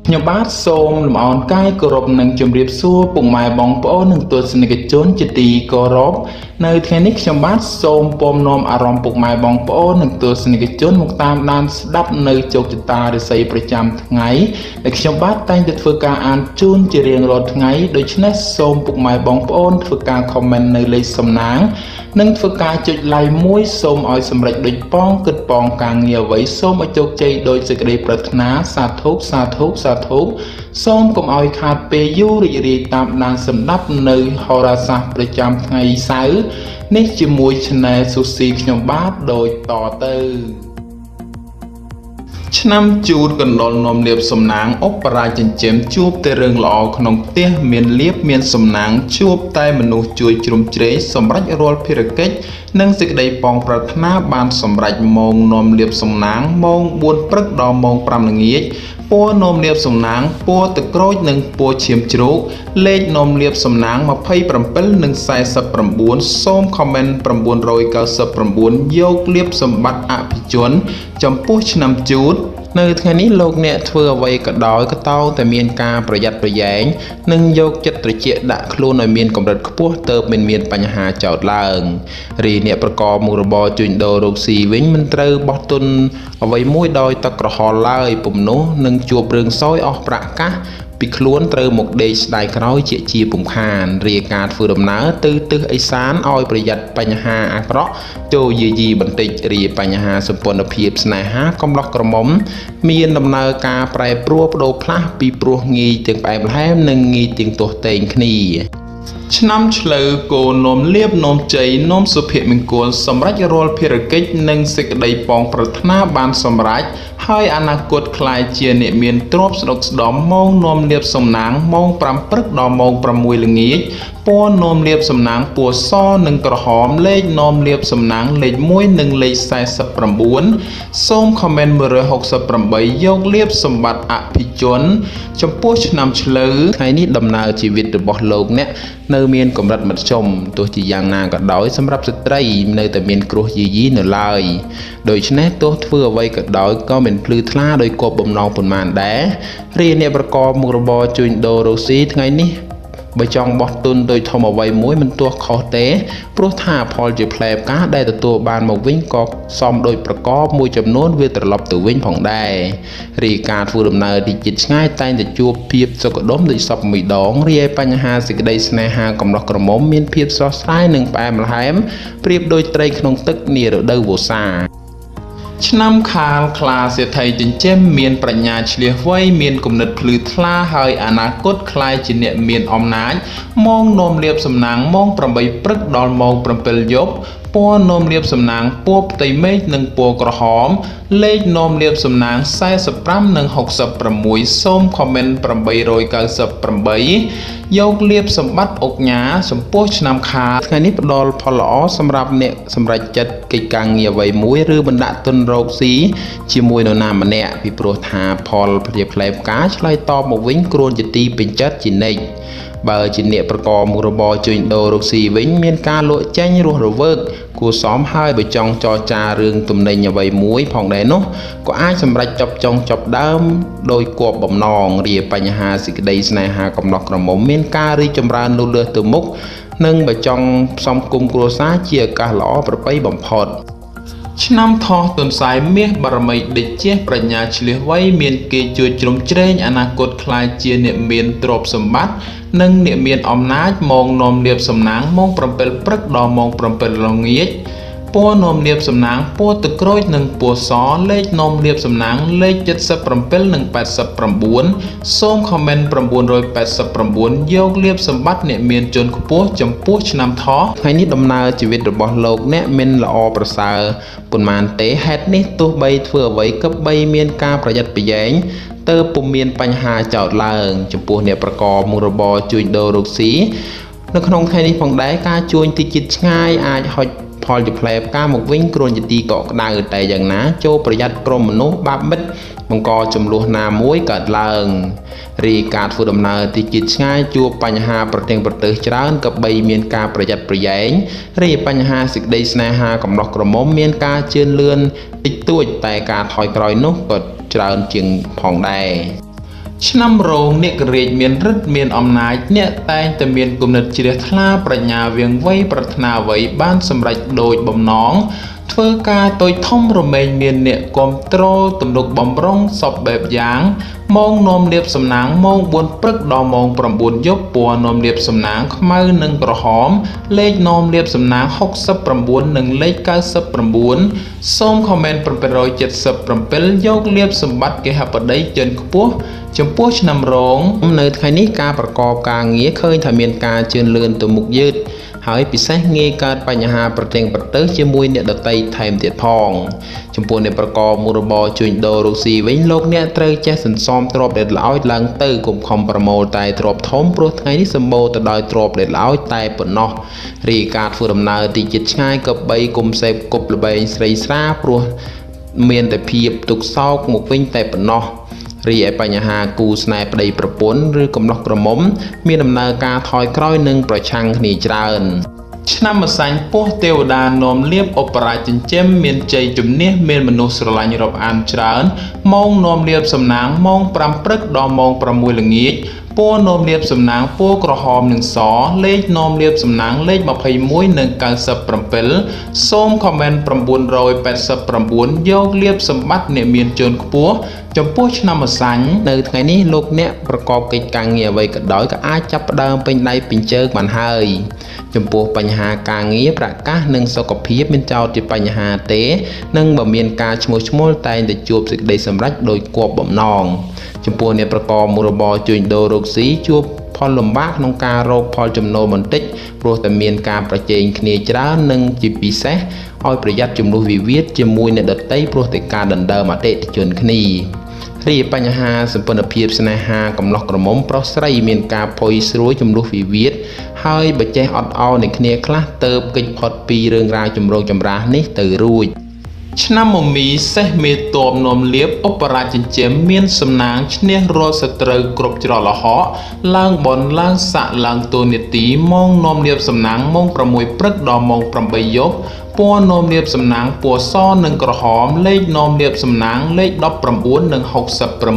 ខ្ញុំបាទសូមលំអរកាយគោរពនិងជម្រាបសួរពុកម៉ែបងប្អូននិងទស្សនិកជនជាទីគោរពនៅថ្ងៃនេះខ្ញុំបាទសូមពំនាំអារម្មណ៍ពុកម៉ែបងប្អូននិងទស្សនិកជនមកតាមដានស្ដាប់នៅជោគជតារាសីប្រចាំថ្ងៃដែលខ្ញុំបាទតែងតែធ្វើការអានជូនជារៀងរាល់ថ្ងៃដូច្នេះសូមពុកម៉ែបងប្អូនធ្វើការ comment នៅលេខសំណាងនិងធ្វើការចុច like មួយសូមឲ្យសម្រេចដូចប៉ងគិតប៉ងការងារអ្វីសូមឲ្យជោគជ័យដោយសេចក្តីប្រាថ្នាសាធុសាធុសាធុសូមកុំឲ្យខាតពេលយូររីករាយតាមដានសម្ដាប់នៅហោរាសាស្ត្រប្រចាំថ្ងៃសៅរ៍នេះជាមួយ Channel ស៊ូស៊ីខ្ញុំបាទដូចតទៅឆ្នាំជូតកណ្ដុរនាំលៀបសំណាងអបរាជចិញ្ចឹមជួបតែរឿងល្អក្នុងផ្ទះមានលៀបមានសំណាងជួបតែមនុស្សជួយជ្រោមជ្រែងសម្រាប់រាល់ភារកិច្ចនិងសេចក្តីប៉ងប្រាថ្នាបានសម្រេចម៉ោងនាំលៀបសំណាងម៉ោង 4 ព្រឹកដល់ម៉ោង 5 ល្ងាចពណ៌នាំលៀបសំណាងពណ៌ទឹកក្រូចនិងពណ៌ឈាមជ្រូកលេខនាំលៀបសំណាង 27 និង 49 សូម comment 999 យកលៀបសម្បត្តិអភិជនចំពោះឆ្នាំជូតនៅថ្ងៃនេះលោកអ្នកធ្វើអ្វីក៏ដោយក៏តោងតែមានការប្រយ័ត្នប្រយែងនិងយកចិត្តត្រជាក់ដាក់ខ្លួនឲ្យមានកម្រិតខ្ពស់ទើបមិនមានបញ្ហាចោទឡើងរីអ្នកប្រកបមុខរបរជួញដូររកស៊ីវិញមិនត្រូវបោះទុនអ្វីមួយដោយទឹកក្រហល់ឡើយពុំនោះនឹងជួបរឿងសោយអស់ប្រាក់កាសពីខ្លួនត្រូវមកដេកស្ដាយក្រោយជាពុំខានរាយការធ្វើដំណើរទៅទិសឦសានឲ្យប្រយ័ត្នបញ្ហាអាក្រក់ចូលយាយីបន្តិចរាយបញ្ហាសម្ព័ន្ធភាពស្នេហាកំឡោះក្រមុំមានដំណើរការប្រែប្រួលប្ដូរផ្លាស់ពីព្រោះងាយទាំងផ្អែមល្ហែមនិងងាយទាំងទាស់ទែងគ្នាឆ្នាំឆ្លូវគោនាំលៀបនាំជ័យនាំសុភមង្គលសម្រាប់រាល់ភារកិច្ចនិងសេចក្តីប៉ងប្រាថ្នាបានសម្រេចហើយអនាគតក្លាយជាអ្នកមានទ្រព្យស្ដុកស្ដំម៉ោងនាំលៀបសំណាងម៉ោង 5 ព្រឹកដល់ម៉ោង 6 ល្ងាចពណ៌នាំលៀបសំណាងពណ៌សនិងក្រហមលេខនាំលៀបសំណាងលេខ 1 និងលេខ 49 សូម comment 168 យកលៀបសម្បត្តិអភិជនចំពោះឆ្នាំឆ្លូវថ្ងៃនេះដំណើរជីវិតរបស់លោកអ្នកនៅមានកម្រិតមធ្យមទោះជាយ៉ាងណាក៏ដោយសម្រាប់ស្ត្រីនៅតែមានគ្រោះយាយីនៅឡើយដូច្នេះទោះធ្វើអ្វីក៏ដោយក៏មិនភ្លឺថ្លាដោយគប់បំណងប៉ុន្មានដែររាអ្នកប្រកបមុខរបរជួញដូររកស៊ីថ្ងៃនេះបើចង់បោះទុនដោយធំអ្វីមួយមិនទាស់ខុសទេព្រោះថាផលជាផ្លែផ្កាដែលទទួលបានមកវិញក៏សមដោយប្រកបមួយចំនួនវាត្រឡប់ទៅវិញផងដែររីការធ្វើដំណើរទីជិតឆ្ងាយតែងតែជួបភាពសុខដុមដូចសពមួយដងរីឯបញ្ហាសេចក្តីស្នេហាកំឡោះក្រមុំមានភាពស្រស់ស្រាយនិងផ្អែមល្ហែមប្រៀបដូចត្រីក្នុងទឹកនារដូវវស្សាឆ្នាំខាលខ្លាសេដ្ឋីចិញ្ចឹមមានប្រាជ្ញាឆ្លៀសវៃមានគំនិតភ្លឺថ្លាហើយអនាគតក្លាយជាអ្នកមានអំណាចម៉ោងនាំលៀបសំណាងម៉ោង 8 ព្រឹកដល់ម៉ោង 7 យប់ពណ៌នាំលៀបសំណាងពណ៌ផ្ទៃមេឃនិងពណ៌ក្រហមលេខនាំលៀបសំណាង 45 និង 66 សូម comment 898 យកលៀបសម្បត្តិអុកញ៉ាចំពោះឆ្នាំខាលថ្ងៃនេះផ្ដល់ផលល្អសម្រាប់អ្នកសម្រេចចិត្តកិច្ចការងារអ្វីមួយឬបណ្ដាក់ទុនរកស៊ីជាមួយនរណាម្នាក់ពីព្រោះថាផលជាផ្លែផ្កាឆ្លើយតបមកវិញគ្រួនជាទីពេញចិត្តជានិច្ចបើជាអ្នកប្រកបមុខរបរជួញដូររកស៊ីវិញមានការលក់ចេញរស់រវើកគួរសមហើយបើចង់ចរចារឿងទំនិញអ្វីមួយផងដែរនោះក៏អាចសម្រេចចប់ដើមដោយគប់បំណងរាបញ្ហាសេចក្តីស្នេហាកំឡោះក្រមុំមានការរីកចម្រើនលូតលាស់ទៅមុខនិងបើចង់ផ្សំគុំគ្រួសារជាឱកាសល្អប្រពៃបំផុតឆ្នាំថោះទុនសាយមាសបារមីដេចជះប្រាជ្ញាឆ្លៀសវៃមានគេជួយជ្រោមជ្រែងអនាគតក្លាយជាអ្នកមានទ្រព្យសម្បត្តិនិងអ្នកមានអំណាចម៉ោងនាំលៀបសំណាងម៉ោង 7 ព្រឹកដល់ម៉ោង 7 ល្ងាចពណ៌នាំលៀបសំណាងពណ៌ទឹកក្រូចនិងពណ៌សលេខនាំលៀបសំណាងលេខ 77 និង 89 សូម comment 989 យកលៀបសម្បត្តិអ្នកមានជន់ខ្ពស់ចំពោះឆ្នាំថោះថ្ងៃនេះដំណើរជីវិតរបស់លោកអ្នកមិនល្អប្រសើរប៉ុន្មានទេហេតុនេះទោះបីធ្វើអ្វីក៏បីមានការប្រយ័ត្នប្រយែងទើបពុំមានបញ្ហាចោទឡើងចំពោះអ្នកប្រកបមុខរបរជួញដូររកស៊ីនៅក្នុងថ្ងៃនេះផងដែរការជួញទីជិតឆ្ងាយអាចហុចផលជាផ្លែផ្កាមកវិញគ្រួនជាទីកក់ក្ដៅតែយ៉ាងណាចូលប្រយ័ត្នក្រុមមនុស្សបាបមិត្តបង្កចំនួនណាមួយកើតឡើងរីការធ្វើដំណើរទីជិតឆ្ងាយជួបបញ្ហាប្រទើច្រើនក៏បីមានការប្រយ័ត្នប្រយែងរីបញ្ហាសេចក្តីស្នេហាកំឡោះក្រមុំមានការជឿនលឿនតិចតួចតែការថយក្រោយនោះក៏ច្រើនជាងផងដែរ ឆ្នាំរោងអ្នកករាជមានរិទ្ធមានអំណាចអ្នកតែងតែមានគំនិតជ្រះថ្លាប្រាជ្ញាវាងវៃប្រាថ្នាអ្វីបានសម្រេចដោយបំណងធ្វើការតូចធំរមែងមានអ្នកគ្រប់គ្រងទំនុកបំរុងសពបែបយ៉ាងម៉ោងនាំលៀបសំណាងម៉ោង4ព្រឹកដល់ម៉ោង9យប់ពណ៌នាំលៀបសំណាងខ្មៅនិងក្រហមលេខនាំលៀបសំណាង69និងលេខ99សូមខមមិន777យកលៀបសម្បត្តិគេហបតីចិនខ្ពស់ចំពោះឆ្នាំរោងនៅថ្ងៃនេះការប្រកបការងារឃើញថាមានការជឿនលឿនទៅមុខយឺតហើយពិសេសងាយកើតបញ្ហាប្រទែងប្រទើសជាមួយអ្នកដតីថែមទៀតផងចំពោះអ្នកប្រកបមុខរបរជួញដូររកស៊ីវិញលោកអ្នកត្រូវចេះសន្សំទ្រព្យដែលល្អោចឡើងទៅកុំខំប្រមូលតែទ្រព្យធំព្រោះថ្ងៃនេះសម្បូរទៅដោយទ្រព្យដែលល្អោចតែប៉ុណ្ណោះរីការធ្វើដំណើរទីជិតឆ្ងាយក៏បីកុំសេពគប់ល្បែងស្រីស្រាព្រោះមានតែភាពទុក្ខសោកមកវិញតែប៉ុណ្ណោះរីឯបញ្ហាគូស្នេហ៍ប្តីប្រពន្ធឬកំឡោះក្រមុំមានដំណើរការថយក្រោយនិងប្រឆាំងគ្នាច្រើនឆ្នាំម្សាញ់ពោះទេវតានាំលៀបឧបរាជចិញ្ចឹមមានជ័យជំនះមានមនុស្សស្រឡាញ់រាប់អានច្រើនម៉ោងនាំលៀបសំណាងម៉ោង5ព្រឹកដល់ម៉ោង6ល្ងាចពណ៌នាំលៀបសំណាងពណ៌ក្រហមនិងសលេខនាំលៀបសំណាងលេខ21និង97សូមខមមិន989យកលៀបសម្បត្តិអ្នកមានជន់ខ្ពស់ចំពោះឆ្នាំម្សាញ់នៅថ្ងៃនេះលោកអ្នកប្រកបកិច្ចការងារអ្វីក៏ដោយក៏អាចចាប់ផ្ដើមពេញដៃពេញជើងបានហើយចំពោះបញ្ហាការងារប្រកាសនិងសុខភាពមានចោទជាបញ្ហាទេនិងបើមានការឈ្មោះឈ្មោលតែងតែជួបសេចក្តីសម្រេចដោយគប់បំណងចំពោះអ្នកប្រកបមុខរបរជួញដូររកស៊ីជួបផលលំបាកក្នុងការរកផលចំណូលបន្តិចព្រោះតែមានការប្រជែងគ្នាច្រើននិងជាពិសេសឲ្យប្រយ័ត្នចំនួនវិវាទជាមួយអ្នកដទៃព្រោះតែការដណ្ដើមអតិថិជនគ្នារីបញ្ហាសម្ព័ន្ធភាពស្នេហាកំឡោះក្រមុំប្រុសស្រីមានការផុយស្រួយចំនួនវិវាទហើយបើចេះអត់ឱននឹងគ្នាខ្លះទៅកិច្ចផុតពីរឿងរ៉ាវចម្រូងចម្រាសនេះទៅរួចឆ្នាំមមីសេះមេតបនាំលៀបឧបរាជចិញ្ចឹមមានសំណាងឈ្នះរាល់សត្រូវគ្រប់ច្រកល្ហកឡើងបនឡើងស័កឡើងតួនាទីម៉ោងនាំលៀបសំណាងម៉ោង6ព្រឹកដល់ម៉ោង8យប់ពណ៌នាំលៀបសំណាងពណ៌សនិងក្រហមលេខនាំលៀបសំណាងលេខ19និង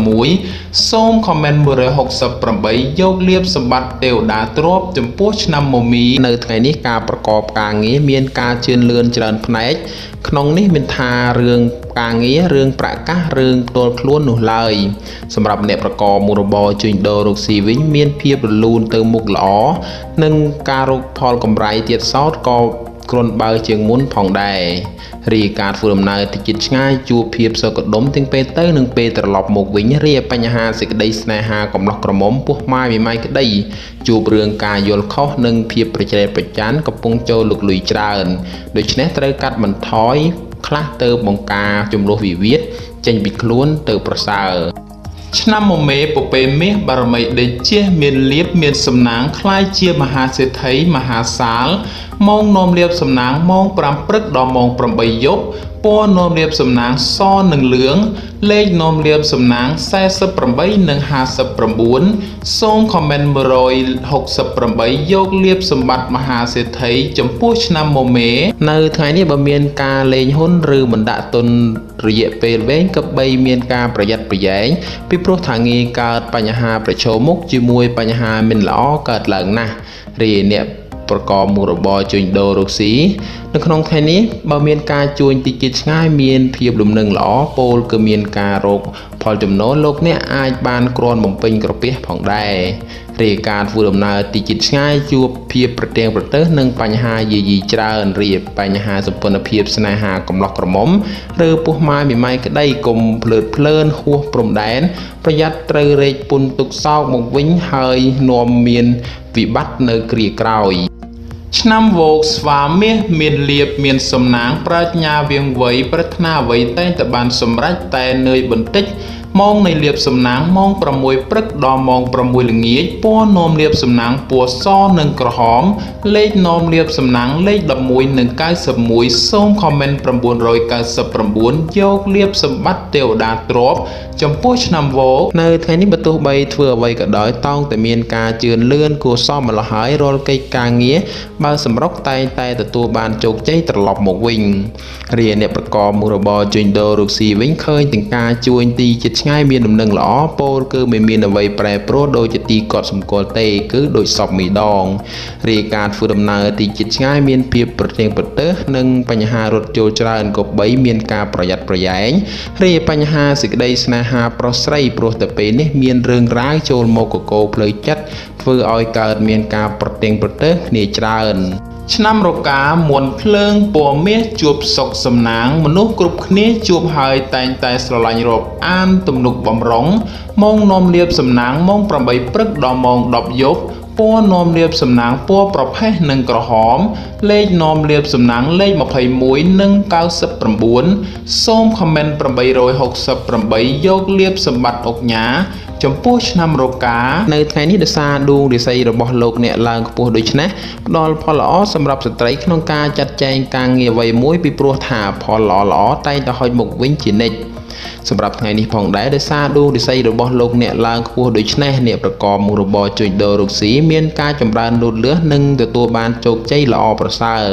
66សូមខមមិន168យកលៀបសម្បត្តិទេវតាទ្រព្យចំពោះឆ្នាំមមីនៅថ្ងៃនេះការប្រកបការងារមានការជឿនលឿនច្រើនផ្នែកក្នុងនេះមានថារឿងការងាររឿងប្រកាសរឿងផ្ទាល់ខ្លួននោះឡើយសម្រាប់អ្នកប្រកបមុខរបរជួញដូររកស៊ីវិញមានភាពរលូនទៅមុខល្អនិងការរកផលកម្រៃទៀតសោតក៏គ្រុនបើជាងមុនផងដែររីការធ្វើដំណើរទៅជិតឆ្ងាយជួបភាពសុខដុមទាំងពេលទៅនិងពេលត្រឡប់មកវិញរីបញ្ហាសេចក្តីស្នេហាកំឡោះក្រមុំពោះម៉ាយវិម៉ាយក្តីជួបរឿងការយល់ខុសនិងភាពប្រជ្រែកប្រចានកំពុងចូលលុកលុយច្រើនដូច្នេះត្រូវកាត់បន្ថយខ្លះទៅបង្ការចំនួនវិវាទចេញពីខ្លួនទៅប្រសើរឆ្នាំមមេពពេមាសបារមីដេជះមានលៀបមានសំណាងคล้ายជាមហាសេដ្ឋីមហាសាលម៉ោងនាំលៀបសំណាងម៉ោង5ព្រឹកដល់ម៉ោង8យប់ពណ៌នាំលៀបសំណាងសនិងលឿងលេខនាំលៀបសំណាង48និង59សូមខមមិន168យកលៀបសម្បត្តិមហាសេដ្ឋីចំពោះឆ្នាំមមេនៅថ្ងៃនេះបើមានការលេងហ៊ុនឬមិនដាក់ទុនរយៈពេលវែងក៏បីមានការប្រយ័ត្នប្រយែងពីព្រោះថាងាយកើតបញ្ហាប្រឈមមុខជាមួយបញ្ហាមិនល្អកើតឡើងណាស់រីអ្នកប្រកបមុខរបរជួញដូររកស៊ីនៅក្នុងថ្ងៃនេះបើមានការជួញទីជិតឆ្ងាយមានភាពលំនឹងល្អពោលគឺមានការរកផលចំណូលលោកអ្នកអាចបានគ្រាន់បំពេញក្រពះផងដែររីការធ្វើដំណើរទីជិតឆ្ងាយជួបភាពប្រទែងប្រទើសនិងបញ្ហាយាយីច្រើនរីបញ្ហាសម្ព័ន្ធភាពស្នេហាកំឡោះក្រមុំឬពោះម៉ាយមីម៉ាយក្តីកុំភ្លើតភ្លើនហួសព្រំដែនប្រយ័ត្នត្រូវរែកពុនទុកសោកមកវិញហើយនាំមានវិបត្តិនៅគ្រាក្រោយឆ្នាំវោកស្វាមាសមានលៀបមានសំណាងប្រាជ្ញាវាងវៃប្រាថ្នាអ្វីតែងតែបានសម្រេចតែនឿយបន្តិចម៉ោងនៃលៀបសំណាងម៉ោង6ព្រឹកដល់ម៉ោង6ល្ងាចពណ៌នាំលៀបសំណាងពណ៌សនិងក្រហមលេខនាំលៀបសំណាងលេខ11និង91សូមខមមិន999យកលៀបសម្បត្តិទេវតាទ្រព្យចំពោះឆ្នាំវោកនៅថ្ងៃនេះបើទោះបីធ្វើអ្វីក៏ដោយតោងតែមានការជឿនលឿនគួរសមម្ល៉េះហើយរាល់កិច្ចការងារបើសម្រុកតែងតែទទួលបានជោគជ័យត្រឡប់មកវិញរីអ្នកប្រកបមុខរបរជួញដូររកស៊ីវិញឃើញទាំងការជួញទីជិតឆ្ ឆ្ងាយមានដំណឹងល្អពោលគឺមិនមានអ្វីប្រែប្រួលដោយជាទីកត់សម្គាល់ទេគឺដូចសពមីដងរាយការណ៍ធ្វើដំណើរទីជិតឆ្ងាយមានភាពប្រទៀងប្រទើសនិងបញ្ហារត់ចូលច្រើនក៏បីមានការប្រយ័ត្នប្រយែងរីឯបញ្ហាសេចក្តីស្នេហាប្រុសស្រីព្រោះតែពេលនេះមានរឿងរ៉ាវចូលមកកកោផ្លូវចិត្តធ្វើឲ្យកើតមានការប្រទៀងប្រទើសគ្នាច្រើនឆ្នាំរកាមុនភ្លើងពណ៌មាសជួបសុខសំណាងមនុស្សគ្រប់គ្នាជួបហើយតែងតែស្រឡាញ់រាប់អានទំនុកបំរុងម៉ោងនាំលៀបសំណាងម៉ោង8ព្រឹកដល់ម៉ោង10យប់ពណ៌នាំលៀបសំណាងពណ៌ប្រផេះនិងក្រហមលេខនាំលៀបសំណាងលេខ21និង99សូមខមមិន868យកលៀបសម្បត្តិអុកញ៉ាចំពោះឆ្នាំរកានៅថ្ងៃនេះដោយសារដួងរាសីរបស់លោកអ្នកឡើងខ្ពស់ដូច្នេះផ្ដល់ផលល្អសម្រាប់ស្ត្រីក្នុងការចាត់ចែងការងារអ្វីមួយពីព្រោះថាផលល្អៗតែងតែហុចមកវិញជានិច្ចសម្រាប់ថ្ងៃនេះផងដែរដោយសារដួងរាសីរបស់លោកអ្នកឡើងខ្ពស់ដូច្នេះអ្នកប្រកបមុខរបរជួញដូររកស៊ីមានការចម្រើនលូតលាស់និងទទួលបានជោគជ័យល្អប្រសើរ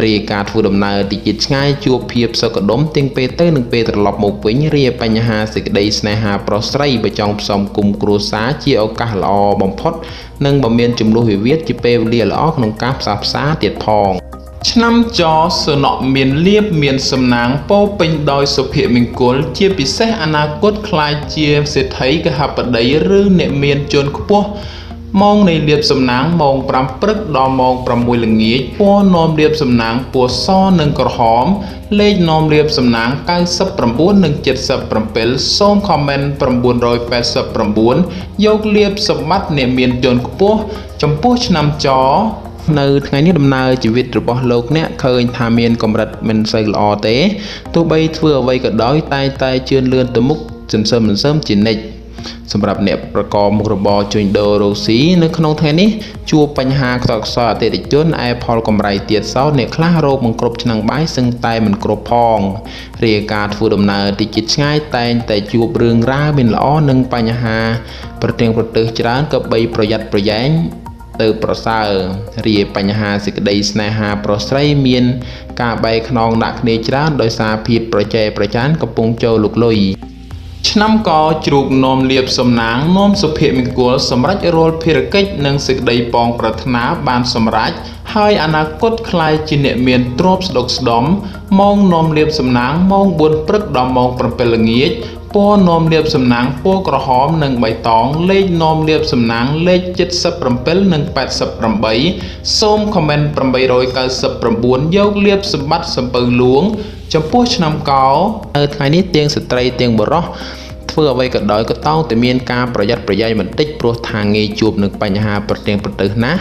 រាយការណ៍ធ្វើដំណើរទីជិតឆ្ងាយជួបភាពសុខដុមទាំងពេលទៅនិងពេលត្រឡប់មកវិញរាយបញ្ហាសេចក្តីស្នេហាប្រុសស្រីបើចង់ផ្សំគុំគ្រួសារជាឱកាសល្អបំផុតនិងបើមានចំនួនវិវាទជាពេលវេលាល្អក្នុងការផ្សះផ្សាទៀតផងឆ្នាំចសនៈមានលៀបមានសំណាងពោពេញដោយសុភមង្គលជាពិសេសអនាគតខ្លាយជាសេដ្ឋីកហបតីឬអ្នកមានជាន់ខ្ពស់ម៉ោងនៃលៀបសំណាងម៉ោង5ព្រឹកដល់ម៉ោង6ល្ងាចពណ៌នាំលៀបសំណាងពណ៌សនិងក្រហមលេខនាំលៀបសំណាង99និង77សូមខមមិន989យកលៀបសម្បត្តិអ្នកមានជាន់ខ្ពស់ចំពោះឆ្នាំចនៅថ្ងៃនេះដំណើរជីវិតរបស់លោកអ្នកឃើញថាមានកម្រិតមិនសូវល្អទេទោះបីធ្វើអ្វីក៏ដោយតែជឿនលឿនទៅមុខសន្សឹមជានិច្ចសម្រាប់អ្នកប្រកបមុខរបរជួញដូររកស៊ីនៅក្នុងថ្ងៃនេះជួបបញ្ហាខ្សត់ខ្សោយអតិថិជនឯផលកម្រៃទៀតសោតអ្នកខ្លះរោគមិនគ្រប់ឆ្នាំងបាយសឹងតែមិនគ្រប់ផងរាយការណ៍ធ្វើដំណើរទីជិតឆ្ងាយតែងតែជួបរឿងរ៉ាវមិនល្អនិងបញ្ហាប្រទៀងប្រទើសច្រើនក៏បីប្រយ័ត្នប្រយែងទៅប្រសើររាយបញ្ហាសេចក្តីស្នេហាប្រុសស្រីមានការបែកខ្នងដាក់គ្នាច្រើនដោយសារភាពប្រជែងប្រចានកំពុងចូលលុកលុយឆ្នាំកជ្រូកនាំលៀបសំណាងនាំសុភមង្គលសម្រាប់រាល់ភារកិច្ចនិងសេចក្តីប៉ងប្រាថ្នាបានសម្រេចហើយអនាគតខ្លាយជាអ្នកមានទ្រព្យស្ដុកស្ដំម៉ោងនាំលៀបសំណាងម៉ោង4ព្រឹកដល់ម៉ោង7ល្ងាចពណ៌នាំលៀបសំណាងពណ៌ក្រហមនិងបៃតងលេខនាំលៀបសំណាងលេខ77និង88សូមខមមិន899យកលៀបសម្បត្តិសំពៅលួងចំពោះឆ្នាំកោនៅថ្ងៃនេះទាំងស្ត្រីទាំងបុរសធ្វើអ្វីក៏ដោយក៏តោងតែមានការប្រយ័ត្នប្រយែងបន្តិចព្រោះថាងាយជួបនឹងបញ្ហាប្រទៀងប្រទើសណាស់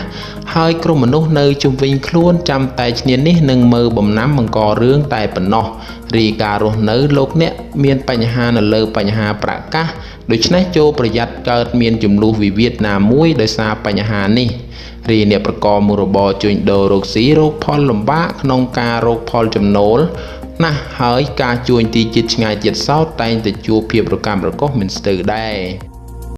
ហើយក្រុមមនុស្សនៅជុំវិញខ្លួនចាំតែឈ្នានេះនឹងមើលបំណាំបង្ករឿងតែប៉ុណ្ណោះរីការរស់នៅលោកអ្នកមានបញ្ហានៅលើបញ្ហាប្រកាសដូច្នេះចូលប្រយ័ត្នកើតមានចំនួនវិវាទណាមួយដោយសារបញ្ហានេះរីអ្នកប្រកបមុខរបរជួញដូររកស៊ីរកផលលំបាកក្នុងការរកផលចំណូលណាស់ហើយការជួញទីជិតឆ្ងាយទៀតសោតតែងតែជួបភាពរកាំរកូសមិនស្ទើរដែរ